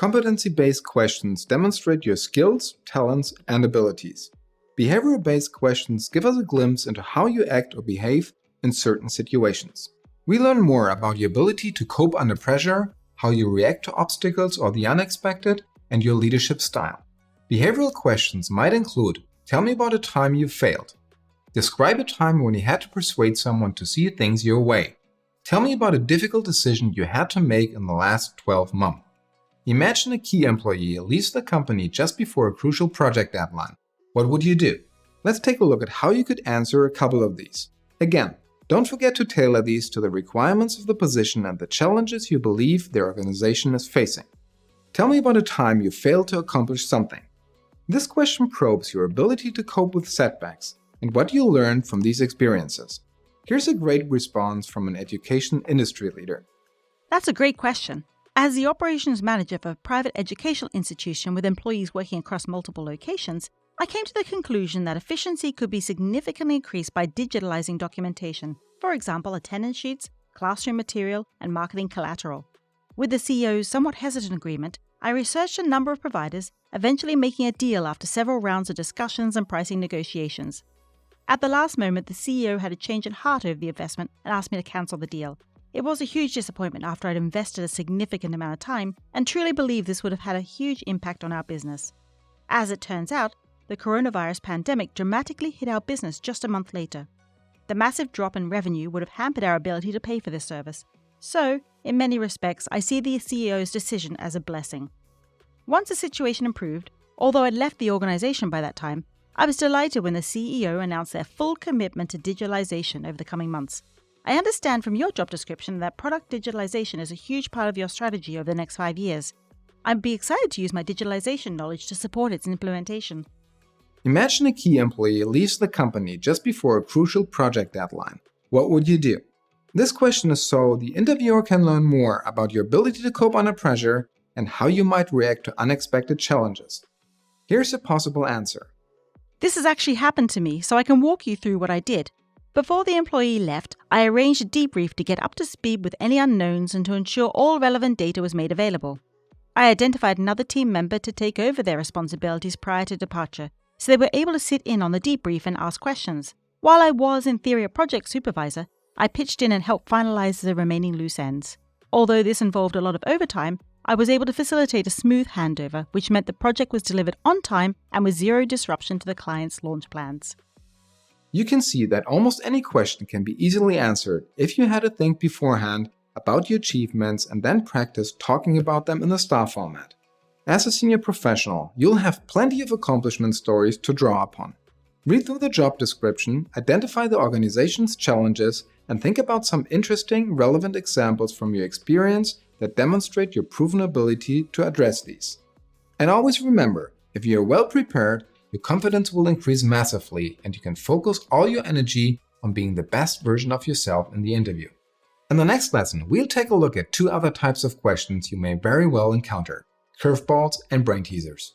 Competency-based questions demonstrate your skills, talents, and abilities. Behavioral-based questions give us a glimpse into how you act or behave in certain situations. We learn more about your ability to cope under pressure, how you react to obstacles or the unexpected, and your leadership style. Behavioral questions might include: tell me about a time you failed. Describe a time when you had to persuade someone to see things your way. Tell me about a difficult decision you had to make in the last 12 months. Imagine a key employee leaves the company just before a crucial project deadline. What would you do? Let's take a look at how you could answer a couple of these. Again, don't forget to tailor these to the requirements of the position and the challenges you believe the organization is facing. Tell me about a time you failed to accomplish something. This question probes your ability to cope with setbacks and what you learned from these experiences. Here's a great response from an education industry leader. That's a great question. As the operations manager for a private educational institution with employees working across multiple locations, I came to the conclusion that efficiency could be significantly increased by digitalizing documentation, for example, attendance sheets, classroom material, and marketing collateral. With the CEO's somewhat hesitant agreement, I researched a number of providers, eventually making a deal after several rounds of discussions and pricing negotiations. At the last moment, the CEO had a change in heart over the investment and asked me to cancel the deal. It was a huge disappointment after I'd invested a significant amount of time and truly believed this would have had a huge impact on our business. As it turns out, the coronavirus pandemic dramatically hit our business just a month later. The massive drop in revenue would have hampered our ability to pay for this service. So, in many respects, I see the CEO's decision as a blessing. Once the situation improved, although I'd left the organization by that time, I was delighted when the CEO announced their full commitment to digitalization over the coming months. I understand from your job description that product digitalization is a huge part of your strategy over the next 5 years. I'd be excited to use my digitalization knowledge to support its implementation. Imagine a key employee leaves the company just before a crucial project deadline. What would you do? This question is so the interviewer can learn more about your ability to cope under pressure and how you might react to unexpected challenges. Here's a possible answer. This has actually happened to me, so I can walk you through what I did. Before the employee left, I arranged a debrief to get up to speed with any unknowns and to ensure all relevant data was made available. I identified another team member to take over their responsibilities prior to departure, so they were able to sit in on the debrief and ask questions. While I was, in theory, a project supervisor, I pitched in and helped finalize the remaining loose ends. Although this involved a lot of overtime, I was able to facilitate a smooth handover, which meant the project was delivered on time and with zero disruption to the client's launch plans. You can see that almost any question can be easily answered if you had to think beforehand about your achievements and then practice talking about them in the star format. As a senior professional, you'll have plenty of accomplishment stories to draw upon. Read through the job description, identify the organization's challenges, and think about some interesting, relevant examples from your experience that demonstrate your proven ability to address these. And always remember, if you are well prepared, your confidence will increase massively and you can focus all your energy on being the best version of yourself in the interview. In the next lesson, we'll take a look at 2 other types of questions you may very well encounter: curveballs and brain teasers.